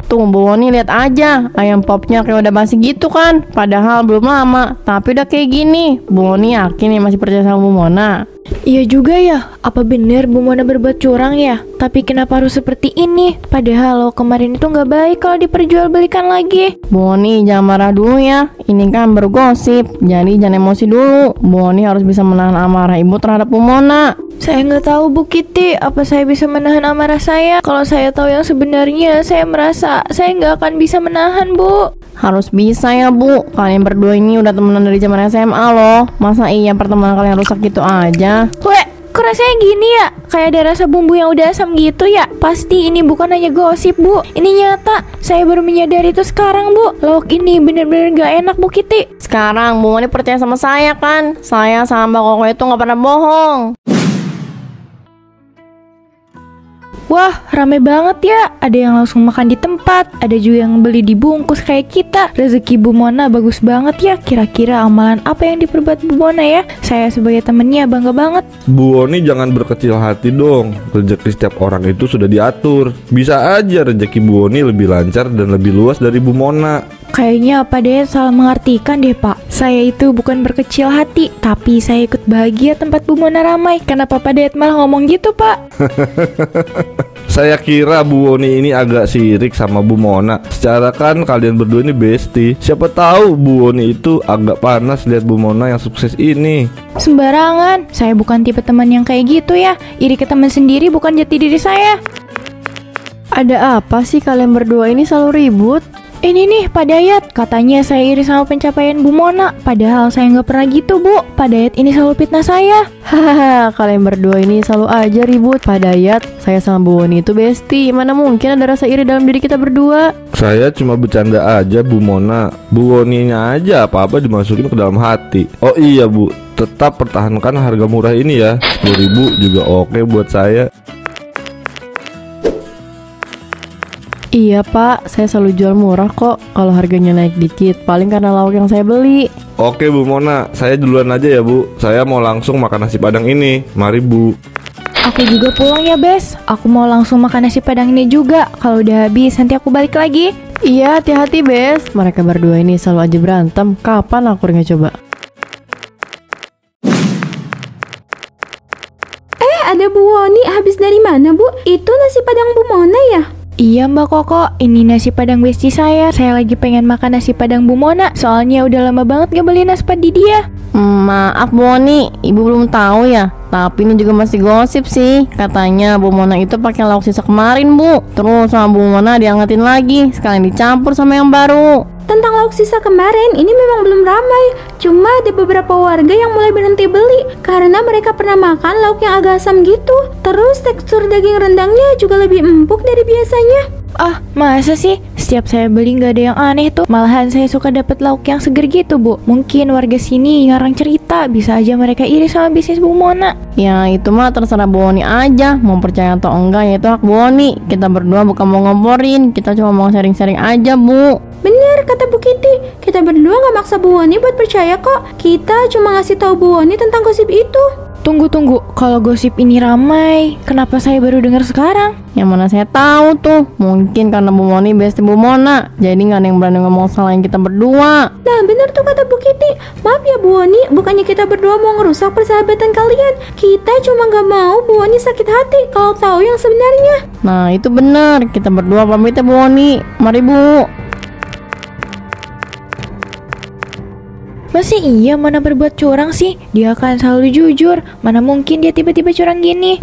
Tuh Bu Woni lihat aja, ayam popnya kayak udah basi gitu kan. Padahal belum lama, tapi udah kayak gini. Bu Woni yakin nih masih percaya sama Bu Mona? Iya juga ya, apa bener Bu Mona berbuat curang ya? Tapi kenapa harus seperti ini? Padahal lo kemarin itu nggak baik kalau diperjualbelikan lagi. Bu Woni jangan marah dulu ya, ini kan baru gosip, jadi jangan emosi dulu. Bu Woni harus bisa menahan amarah ibu terhadap Bu Mona. Saya nggak tahu Bu Kitty, apa saya bisa menahan amarah saya? Kalau saya tahu yang sebenarnya, saya merasa saya nggak akan bisa menahan, Bu. Harus bisa ya Bu, kalian berdua ini udah temenan dari zaman SMA loh. Masa iya pertemanan kalian rusak gitu aja? Weh, kok rasanya gini ya? Kayak ada rasa bumbu yang udah asam gitu ya? Pasti ini bukan hanya gosip, Bu. Ini nyata. Saya baru menyadari itu sekarang, Bu. Lauk ini bener-bener gak enak, Bu Kitty. Sekarang Bu Moni percaya sama saya kan? Saya sama Mbak Koko itu gak pernah bohong. Wah, rame banget ya. Ada yang langsung makan di tempat, ada juga yang beli dibungkus kayak kita. Rezeki Bu Mona bagus banget ya. Kira-kira amalan apa yang diperbuat Bu Mona ya? Saya sebagai temennya bangga banget. Bu Woni jangan berkecil hati dong. Rezeki setiap orang itu sudah diatur. Bisa aja rezeki Bu Woni lebih lancar dan lebih luas dari Bu Mona. Kayaknya Pak Dayat salah mengartikan deh Pak. Saya itu bukan berkecil hati, tapi saya ikut bahagia tempat Bu Mona ramai. Kenapa Pak Dayat malah ngomong gitu Pak? Saya kira Bu Woni ini agak sirik sama Bu Mona. Secara kan kalian berdua ini bestie. Siapa tahu Bu Woni itu agak panas lihat Bu Mona yang sukses ini. Sembarangan, saya bukan tipe teman yang kayak gitu ya. Iri ke teman sendiri bukan jati diri saya. Ada apa sih kalian berdua ini selalu ribut? Ini nih Pak Dayat, katanya saya iri sama pencapaian Bu Mona. Padahal saya nggak pernah gitu Bu. Pak Dayat ini selalu fitnah saya. Hahaha, kalian berdua ini selalu aja ribut. Pak Dayat, saya sama Bu Woni itu bestie. Mana mungkin ada rasa iri dalam diri kita berdua? Saya cuma bercanda aja Bu Mona. Bu Woninya aja apa-apa dimasukin ke dalam hati. Oh iya Bu, tetap pertahankan harga murah ini ya. 10.000 juga oke buat saya. Iya Pak, saya selalu jual murah kok. Kalau harganya naik dikit, paling karena lauk yang saya beli. Oke Bu Mona, saya duluan aja ya Bu. Saya mau langsung makan nasi padang ini. Mari Bu. Aku juga pulang ya Bes. Aku mau langsung makan nasi padang ini juga. Kalau udah habis nanti aku balik lagi. Iya, hati-hati Bes. Mereka berdua ini selalu aja berantem. Kapan akurnya coba? Ada Bu Woni, habis dari mana Bu? Itu nasi padang Bu Mona ya? Iya Mbak Koko, ini nasi padang bestie saya. Saya lagi pengen makan nasi padang Bu Mona. Soalnya udah lama banget gak beli nasi padi dia. Maaf Bu Woni, Ibu belum tahu ya. Tapi ini juga masih gosip sih. Katanya Bu Mona itu pakai lauk sisa kemarin Bu. Terus sama Bu Mona diangetin lagi, sekalian dicampur sama yang baru. Tentang lauk sisa kemarin, ini memang belum ramai. Cuma ada beberapa warga yang mulai berhenti beli karena mereka pernah makan lauk yang agak asam gitu. Terus tekstur daging rendangnya juga lebih empuk dari biasanya. Ah, masa sih? Setiap saya beli nggak ada yang aneh tuh. Malahan saya suka dapat lauk yang seger gitu, Bu. Mungkin warga sini ngarang cerita. Bisa aja mereka iri sama bisnis Bu Mona. Ya itu mah terserah Bu Woni aja. Mau percaya atau enggak ya itu hak Bu Woni. Kita berdua bukan mau ngomporin. Kita cuma mau sharing-sharing aja Bu. Bener kata Bu Kitty, kita berdua gak maksa Bu Woni buat percaya kok. Kita cuma ngasih tahu Bu Woni tentang gosip itu. Tunggu, kalau gosip ini ramai, kenapa saya baru dengar sekarang? Yang mana saya tahu tuh. Mungkin karena Bu Woni bestie Bu Mona, jadi gak ada yang berani ngomong selain kita berdua. Nah bener tuh kata Bu Kitty. Maaf ya Bu Woni, bukannya kita berdua mau ngerusak persahabatan kalian. Kita cuma gak mau Bu Woni sakit hati kalau tahu yang sebenarnya. Nah itu bener, kita berdua pamit ya Bu Woni. Mari Bu. Masih iya Mona berbuat curang sih? Dia kan selalu jujur. Mana mungkin dia tiba-tiba curang gini?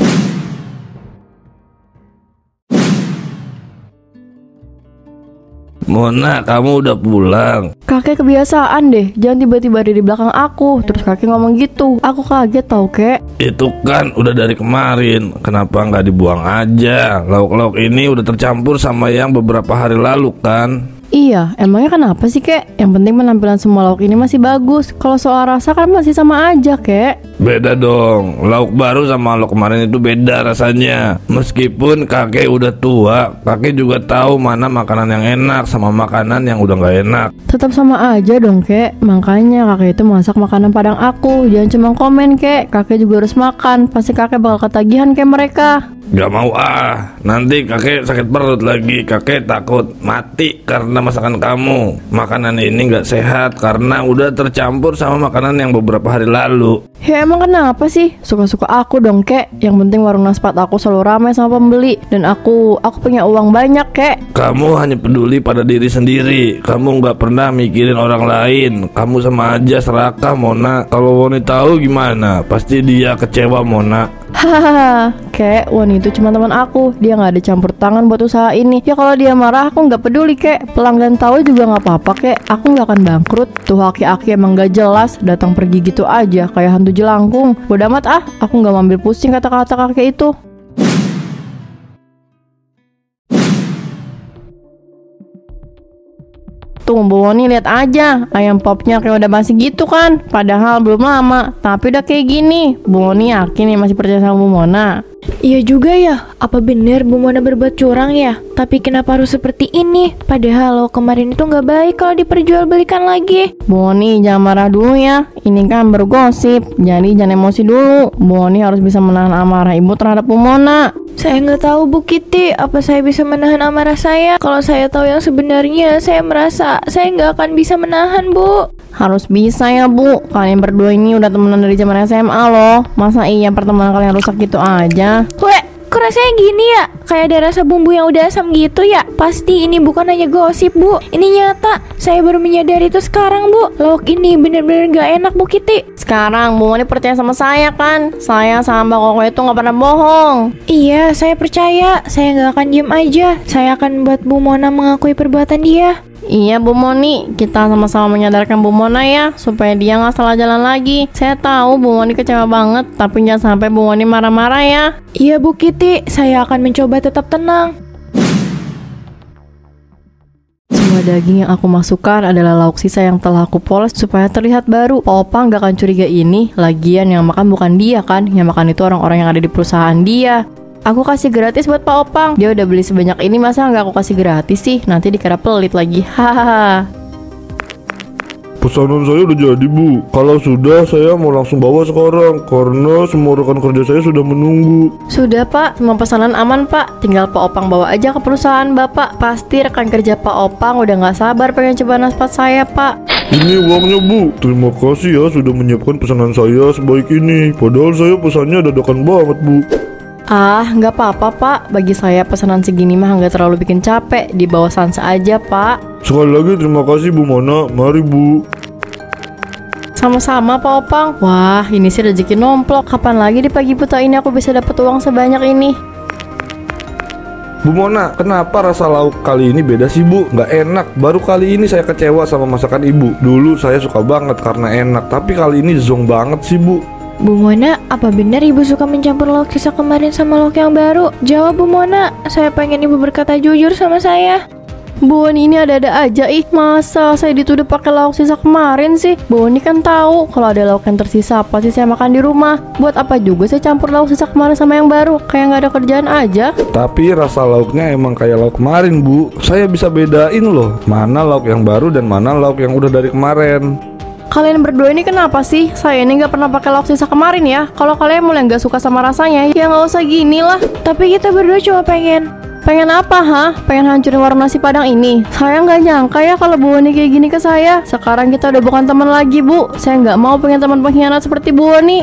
Mona, kamu udah pulang? Kakek kebiasaan deh, jangan tiba-tiba ada di belakang aku. Terus kakek ngomong gitu, aku kaget tau kek. Itu kan udah dari kemarin. Kenapa nggak dibuang aja? Lauk-lauk ini udah tercampur sama yang beberapa hari lalu kan? Iya, emangnya kenapa sih kek? Yang penting penampilan semua lauk ini masih bagus. Kalau soal rasa kan masih sama aja kek. Beda dong, lauk baru sama lauk kemarin itu beda rasanya. Meskipun kakek udah tua, kakek juga tahu mana makanan yang enak sama makanan yang udah nggak enak. Tetap sama aja dong kek. Makanya kakek itu masak makanan Padang aku. Jangan cuma komen kek, kakek juga harus makan. Pasti kakek bakal ketagihan kayak mereka. Gak mau nanti kakek sakit perut lagi. Kakek takut mati karena masakan kamu. Makanan ini gak sehat karena udah tercampur sama makanan yang beberapa hari lalu. Ya emang kenapa sih? Suka-suka aku dong kek. Yang penting warung nasi Padang aku selalu ramai sama pembeli. Dan aku punya uang banyak kek. Kamu hanya peduli pada diri sendiri. Kamu gak pernah mikirin orang lain. Kamu sama aja serakah Mona. Kalau Woni tahu gimana? Pasti dia kecewa Mona. Hahaha, kek, Won itu cuma teman aku. Dia nggak ada campur tangan buat usaha ini. Ya kalau dia marah, aku nggak peduli kek. Pelanggan tahu juga nggak apa-apa kek. Aku nggak akan bangkrut. Tuh aki-aki emang nggak jelas, datang pergi gitu aja kayak hantu jelangkung. Bodoh amat aku nggak ambil pusing kata-kata kakek itu. Tuh Bu Woni lihat aja, ayam popnya kayak udah basi gitu kan. Padahal belum lama, tapi udah kayak gini. Bu Woni yakin nih masih percaya sama Bu Mona? Iya juga ya, apa bener Bu Mona berbuat curang ya? Tapi kenapa harus seperti ini? Padahal lo kemarin itu nggak baik kalau diperjualbelikan lagi. Bu Woni jangan marah dulu ya. Ini kan baru gosip, jadi jangan emosi dulu. Bu Woni harus bisa menahan amarah ibu terhadap Bu Mona. Saya nggak tahu Bu Kitty, apa saya bisa menahan amarah saya? Kalau saya tahu yang sebenarnya, saya merasa saya nggak akan bisa menahan Bu. Harus bisa ya Bu. Kalian berdua ini udah temenan dari zaman SMA loh. Masa iya pertemanan kalian rusak gitu aja? Weh, kok rasanya gini ya? Kayak ada rasa bumbu yang udah asam gitu ya? Pasti ini bukan hanya gosip Bu, ini nyata. Saya baru menyadari itu sekarang Bu. Lauk ini bener-bener gak enak Bu Kitty. Sekarang Bu Moni percaya sama saya kan? Saya sama Mbak Koko itu gak pernah bohong. Iya, saya percaya. Saya gak akan diem aja. Saya akan buat Bu Mona mengakui perbuatan dia. Iya Bu Moni, kita sama-sama menyadarkan Bu Mona ya, supaya dia nggak salah jalan lagi. Saya tahu Bu Moni kecewa banget, tapi jangan sampai Bu Moni marah-marah ya. Iya Bu Kitty, saya akan mencoba tetap tenang. Semua daging yang aku masukkan adalah lauk sisa yang telah aku poles supaya terlihat baru. Pak Opang gak akan curiga ini. Lagian yang makan bukan dia kan, yang makan itu orang-orang yang ada di perusahaan dia. Aku kasih gratis buat Pak Opang. Dia udah beli sebanyak ini, masa nggak aku kasih gratis sih? Nanti dikira pelit lagi. Hahaha. Pesanan saya udah jadi Bu. Kalau sudah saya mau langsung bawa sekarang karena semua rekan kerja saya sudah menunggu. Sudah Pak, semua pesanan aman Pak. Tinggal Pak Opang bawa aja ke perusahaan Bapak. Pasti rekan kerja Pak Opang udah nggak sabar pengen coba naspat saya Pak. Ini uangnya Bu. Terima kasih ya sudah menyiapkan pesanan saya sebaik ini. Padahal saya pesannya dadakan banget Bu. Nggak apa-apa Pak. Bagi saya pesanan segini mah nggak terlalu bikin capek. Di bawah sansa aja Pak. Sekali lagi terima kasih Bu Mona. Mari Bu. Sama-sama Pak Opang. Wah, ini sih rezeki nomplok. Kapan lagi di pagi buta ini aku bisa dapat uang sebanyak ini? Bu Mona, kenapa rasa lauk kali ini beda sih Bu? Nggak enak. Baru kali ini saya kecewa sama masakan Ibu. Dulu saya suka banget karena enak, tapi kali ini zonk banget sih Bu. Bu Mona, apa benar Ibu suka mencampur lauk sisa kemarin sama lauk yang baru? Jawab Bu Mona, saya pengen Ibu berkata jujur sama saya. Bu Woni ini ada-ada aja ih. Masa saya dituduh pakai lauk sisa kemarin sih? Bu Woni kan tahu kalau ada lauk yang tersisa pasti saya makan di rumah. Buat apa juga saya campur lauk sisa kemarin sama yang baru? Kayak nggak ada kerjaan aja. Tapi rasa lauknya emang kayak lauk kemarin Bu. Saya bisa bedain loh mana lauk yang baru dan mana lauk yang udah dari kemarin. Kalian berdua ini kenapa sih? Saya ini nggak pernah pakai lauk sisa kemarin ya. Kalau kalian mulai nggak suka sama rasanya, ya nggak usah gini lah. Tapi kita berdua cuma pengen apa Pengen hancurin warung nasi Padang ini? Saya nggak nyangka ya kalau Bu Woni kayak gini ke saya. Sekarang kita udah bukan teman lagi Bu. Saya nggak mau punya teman pengkhianat seperti Bu Woni.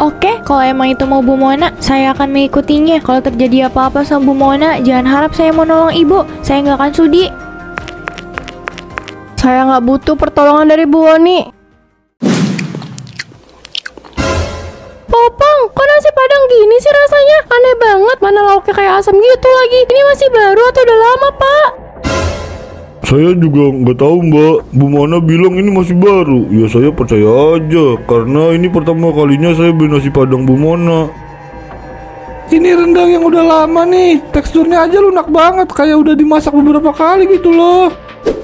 Oke, kalau emang itu mau Bu Mona, saya akan mengikutinya. Kalau terjadi apa-apa sama Bu Mona, jangan harap saya mau nolong Ibu. Saya nggak akan sudi. Saya nggak butuh pertolongan dari Bu Woni. Popang, kok nasi Padang gini sih rasanya? Aneh banget, mana lauknya kayak asam gitu lagi. Ini masih baru atau udah lama Pak? Saya juga nggak tahu Mbak. Bu Mona bilang ini masih baru. Ya saya percaya aja karena ini pertama kalinya saya beli nasi Padang Bu Mona. Ini rendang yang udah lama nih. Teksturnya aja lunak banget, kayak udah dimasak beberapa kali gitu loh.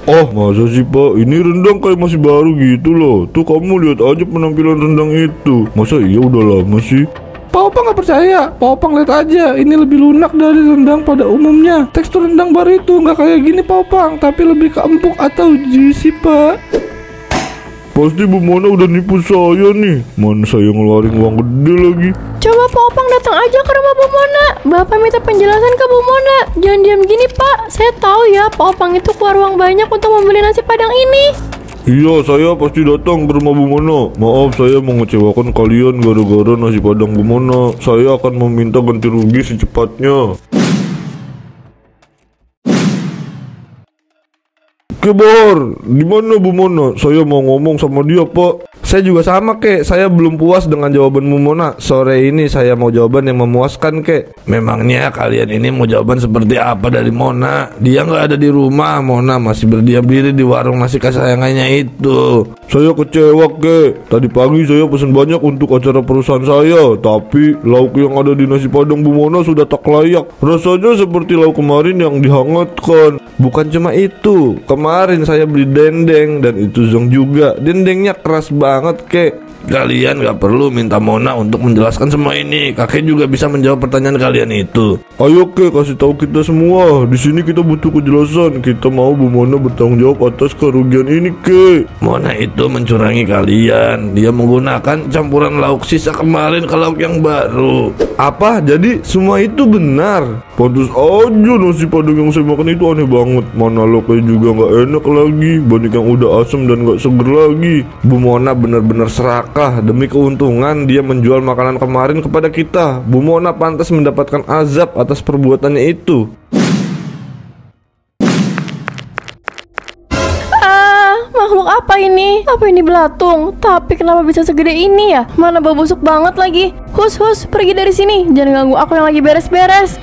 Oh, masa sih Pak? Ini rendang kayak masih baru gitu loh. Tuh kamu lihat aja penampilan rendang itu. Masa iya udah lama sih? Pak Opang nggak percaya, Pak Opang lihat aja. Ini lebih lunak dari rendang pada umumnya. Tekstur rendang baru itu nggak kayak gini Pak Opang, tapi lebih ke empuk atau juicy Pak. Pasti Bu Mona udah nipu saya nih. Mana saya ngeluarin uang gede lagi. Coba Pak Opang datang aja ke rumah Bu Mona. Bapak minta penjelasan ke Bu Mona. Jangan diam gini Pak. Saya tahu ya Pak Opang itu keluar uang banyak untuk membeli nasi padang ini. Iya, saya pasti datang ke rumah Bu Mona. Maaf, saya mengecewakan kalian gara-gara nasi padang Bu Mona. Saya akan meminta ganti rugi secepatnya. Oke Bor, di mana Bu Mona? Saya mau ngomong sama dia Pak. Saya juga sama Kek, saya belum puas dengan jawaban Bu Mona. Sore ini saya mau jawaban yang memuaskan Kek. Memangnya kalian ini mau jawaban seperti apa dari Mona? Dia nggak ada di rumah, Mona masih berdiam diri di warung nasi kesayangannya itu. Saya kecewa Kek. Tadi pagi saya pesan banyak untuk acara perusahaan saya, tapi lauk yang ada di nasi padang Bu Mona sudah tak layak. Rasanya seperti lauk kemarin yang dihangatkan. Bukan cuma itu, kemarin saya beli dendeng dan itu zonk juga. Dendengnya keras banget Kek. Kalian gak perlu minta Mona untuk menjelaskan semua ini. Kakek juga bisa menjawab pertanyaan kalian itu. Ayo Kek, kasih tahu kita semua. Di sini kita butuh kejelasan. Kita mau Bu Mona bertanggung jawab atas kerugian ini Kek. Mona itu mencurangi kalian. Dia menggunakan campuran lauk sisa kemarin ke lauk yang baru. Apa? Jadi semua itu benar? Pantes aja nasi padang yang saya makan itu aneh banget. Mana lauknya juga gak enak lagi. Banyak yang udah asam dan gak seger lagi. Bu Mona benar-benar serakah. Demi keuntungan dia menjual makanan kemarin kepada kita. Bu Mona pantas mendapatkan azab atas perbuatannya itu. Makhluk apa ini? Apa ini belatung? Tapi kenapa bisa segede ini ya? Mana bau busuk banget lagi. Hus, pergi dari sini. Jangan ganggu aku yang lagi beres-beres.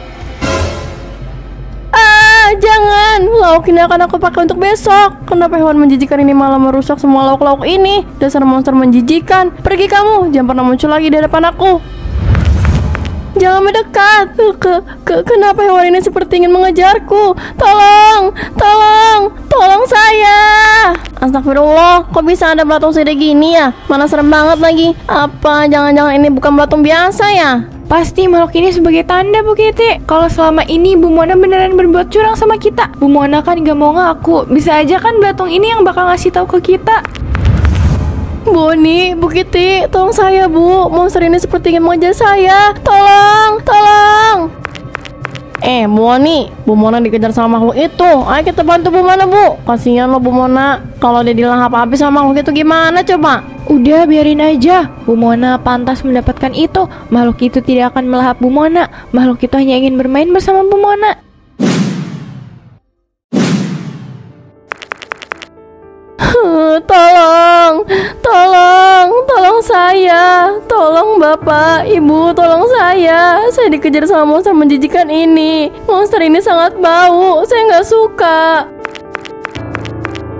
Jangan. Lauk ini akan aku pakai untuk besok. Kenapa hewan menjijikan ini malah merusak semua lauk-lauk ini? Dasar monster menjijikan. Pergi kamu. Jangan pernah muncul lagi di hadapan aku. Jangan mendekat. Kenapa hewan ini seperti ingin mengejarku? Tolong saya. Astagfirullah, kok bisa ada belatung segede gini ya? Mana serem banget lagi. Apa jangan-jangan ini bukan belatung biasa ya? Pasti makhluk ini sebagai tanda Bu Kiti kalau selama ini Bu Mona beneran berbuat curang sama kita. Bu Mona kan gak mau ngaku. Bisa aja kan belatung ini yang bakal ngasih tahu ke kita. Boni, Bu Kiti, tolong saya Bu. Monster ini seperti ingin mengejar saya. Tolong. Bu Moni, Bu Mona dikejar sama makhluk itu. Ayo kita bantu Bu Mona Bu. Kasihan loh Bu Mona. Kalau dia dilahap habis sama makhluk itu gimana coba? Udah biarin aja. Bu Mona pantas mendapatkan itu. Makhluk itu tidak akan melahap Bu Mona. Makhluk itu hanya ingin bermain bersama Bu Mona. Tolong saya. Tolong Bapak, Ibu, tolong saya. Saya dikejar sama monster menjijikan ini. Monster ini sangat bau. Saya nggak suka.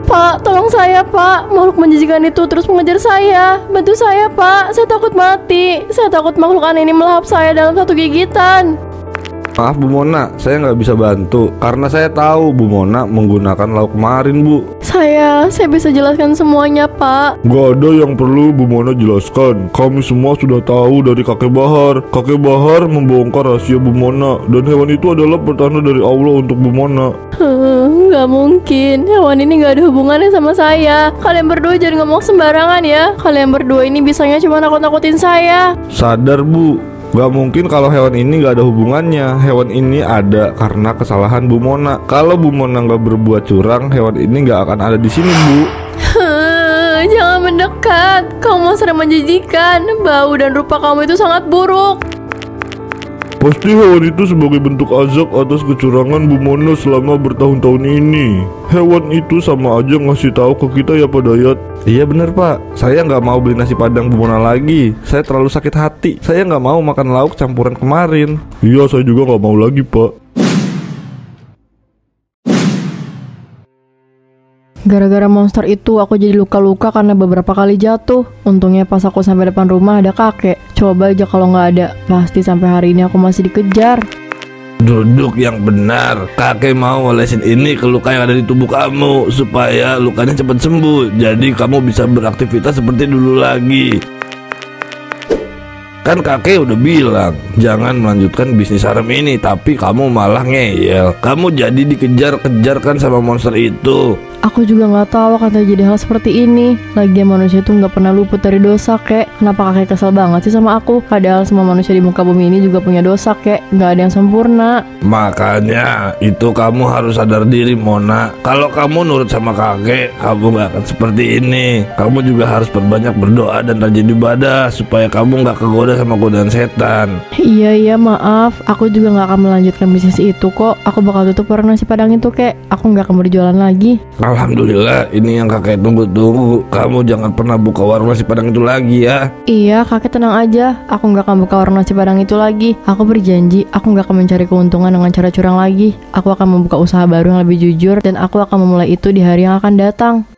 Pak, tolong saya Pak. Makhluk menjijikan itu terus mengejar saya. Bantu saya Pak. Saya takut mati. Saya takut makhluk aneh ini melahap saya dalam satu gigitan. Maaf Bu Mona, saya nggak bisa bantu karena saya tahu Bu Mona menggunakan lauk kemarin Bu. Saya bisa jelaskan semuanya Pak. Gak ada yang perlu Bu Mona jelaskan. Kami semua sudah tahu dari Kakek Bahar. Kakek Bahar membongkar rahasia Bu Mona. Dan hewan itu adalah pertanda dari Allah untuk Bu Mona. Gak mungkin. Hewan ini gak ada hubungannya sama saya. Kalian berdua jangan ngomong sembarangan ya. Kalian berdua ini bisanya cuma nakut-nakutin saya. Sadar Bu, gak mungkin kalau hewan ini gak ada hubungannya. Hewan ini ada karena kesalahan Bu Mona. Kalau Bu Mona gak berbuat curang, hewan ini gak akan ada di sini Bu. Jangan mendekat. Kamu sering menjijikan. Bau dan rupa kamu itu sangat buruk. Pasti hewan itu sebagai bentuk azab atas kecurangan Bu Mona selama bertahun-tahun ini. Hewan itu sama aja ngasih tahu ke kita ya Pak Dayat. Iya bener Pak, saya nggak mau beli nasi padang Bu Mona lagi. Saya terlalu sakit hati. Saya nggak mau makan lauk campuran kemarin. Iya, saya juga nggak mau lagi Pak. Gara-gara monster itu aku jadi luka-luka karena beberapa kali jatuh. Untungnya pas aku sampai depan rumah ada kakek. Coba aja kalau nggak ada, pasti sampai hari ini aku masih dikejar. Duduk yang benar. Kakek mau olesin ini ke luka yang ada di tubuh kamu supaya lukanya cepat sembuh. Jadi kamu bisa beraktivitas seperti dulu lagi. Kan kakek udah bilang jangan melanjutkan bisnis haram ini, tapi kamu malah ngeyel. Kamu jadi dikejar-kejar kan sama monster itu. Aku juga nggak tahu katanya jadi hal seperti ini. Lagian manusia tuh nggak pernah luput dari dosa, kek. Kenapa kakek kesel banget sih sama aku? Padahal semua manusia di muka bumi ini juga punya dosa, kek. Nggak ada yang sempurna. Makanya itu kamu harus sadar diri, Mona. Kalau kamu nurut sama kakek, kamu nggak akan seperti ini. Kamu juga harus perbanyak berdoa dan rajin ibadah supaya kamu nggak kegoda sama godaan setan. Iya, maaf. Aku juga nggak akan melanjutkan bisnis itu kok. Aku bakal tutup warung nasi padang itu, kek. Aku nggak akan berjualan lagi. Alhamdulillah, ini yang kakek tunggu-tunggu. Kamu jangan pernah buka warung nasi padang itu lagi ya. Iya, kakek tenang aja. Aku nggak akan buka warung nasi padang itu lagi. Aku berjanji, aku nggak akan mencari keuntungan dengan cara curang lagi. Aku akan membuka usaha baru yang lebih jujur dan aku akan memulai itu di hari yang akan datang.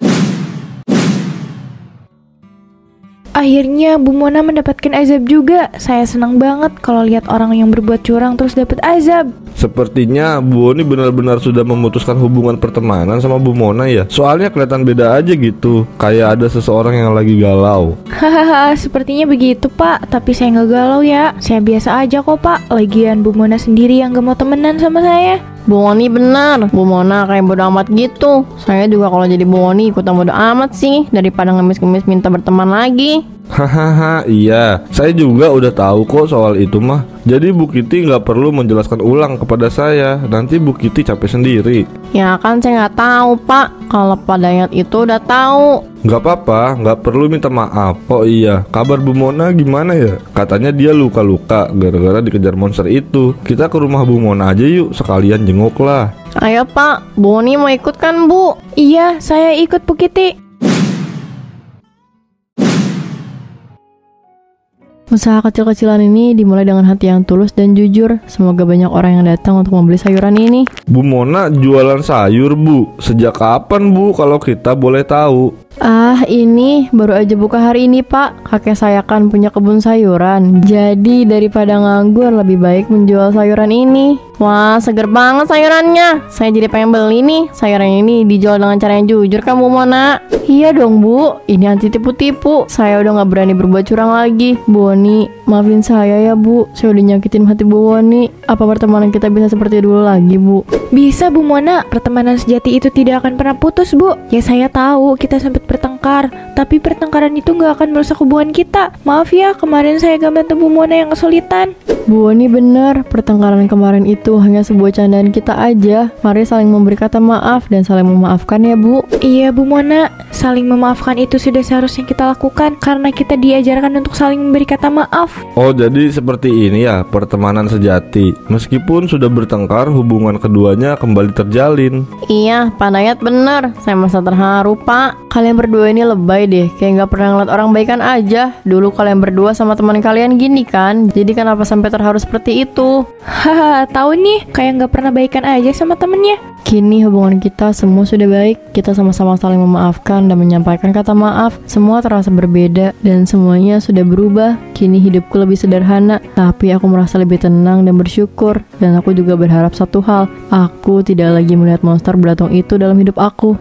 Akhirnya Bu Mona mendapatkan azab juga. Saya senang banget kalau lihat orang yang berbuat curang terus dapat azab. Sepertinya Bu Oni benar-benar sudah memutuskan hubungan pertemanan sama Bu Mona ya. Soalnya kelihatan beda aja gitu. Kayak ada seseorang yang lagi galau. Hahaha, sepertinya begitu Pak. Tapi saya nggak galau ya. Saya biasa aja kok Pak. Lagian Bu Mona sendiri yang gak mau temenan sama saya. Bu Moni benar, Bu Mona kayak bodo amat gitu. Saya juga kalau jadi Bu Moni ikutan bodo amat sih, daripada ngemis-ngemis minta berteman lagi. Hahaha, iya. Saya juga udah tahu kok soal itu mah. Jadi Bu Kitty nggak perlu menjelaskan ulang kepada saya. Nanti Bu Kitty capek sendiri. Ya kan saya nggak tahu Pak. Kalau Pak Dayat itu udah tahu. Nggak apa-apa, nggak perlu minta maaf. Oh iya, kabar Bu Mona gimana ya? Katanya dia luka-luka gara-gara dikejar monster itu. Kita ke rumah Bu Mona aja yuk, sekalian jenguk lah. Ayo Pak, Bu Moni mau ikut kan Bu? Iya, saya ikut Bu Kitty. Usaha kecil-kecilan ini dimulai dengan hati yang tulus dan jujur. Semoga banyak orang yang datang untuk membeli sayuran ini. Bu Mona jualan sayur Bu. Sejak kapan Bu kalau kita boleh tahu? Ini baru aja buka hari ini Pak. Kakek saya kan punya kebun sayuran. Jadi daripada nganggur lebih baik menjual sayuran ini. Wah, seger banget sayurannya. Saya jadi pengen beli nih. Sayuran ini dijual dengan cara yang jujur kan Bu Mona? Iya dong Bu, ini anti tipu-tipu. Saya udah gak berani berbuat curang lagi. Bu Oni, maafin saya ya Bu. Saya udah nyakitin hati Bu Oni. Apa pertemanan kita bisa seperti dulu lagi Bu? Bisa Bu Mona, pertemanan sejati itu tidak akan pernah putus Bu. Ya saya tahu kita sempat bertengkar, tapi pertengkaran itu gak akan merusak hubungan kita. Maaf ya, kemarin saya gak bantu Bu Mona yang kesulitan. Bu Oni bener, pertengkaran kemarin itu hanya sebuah candaan kita aja. Mari saling memberi kata maaf dan saling memaafkan ya Bu. Iya Bu Mona, saling memaafkan itu sudah seharusnya kita lakukan karena kita diajarkan untuk saling memberi kata maaf. Oh, jadi seperti ini ya pertemanan sejati. Meskipun sudah bertengkar, hubungan keduanya kembali terjalin. Iya, Pak Dayat bener. Saya merasa terharu Pak. Kalian berdua ini lebay deh, kayak gak pernah ngeliat orang baikan aja. Dulu kalian berdua sama teman kalian gini kan. Jadi kenapa sampai terharu seperti itu? Haha, tahu nih, kayak gak pernah baikan aja sama temennya. Kini hubungan kita semua sudah baik. Kita sama-sama saling memaafkan dan menyampaikan kata maaf. Semua terasa berbeda dan semuanya sudah berubah. Kini hidupku lebih sederhana, tapi aku merasa lebih tenang dan bersyukur. Dan aku juga berharap satu hal, aku tidak lagi melihat monster belatung itu dalam hidup aku.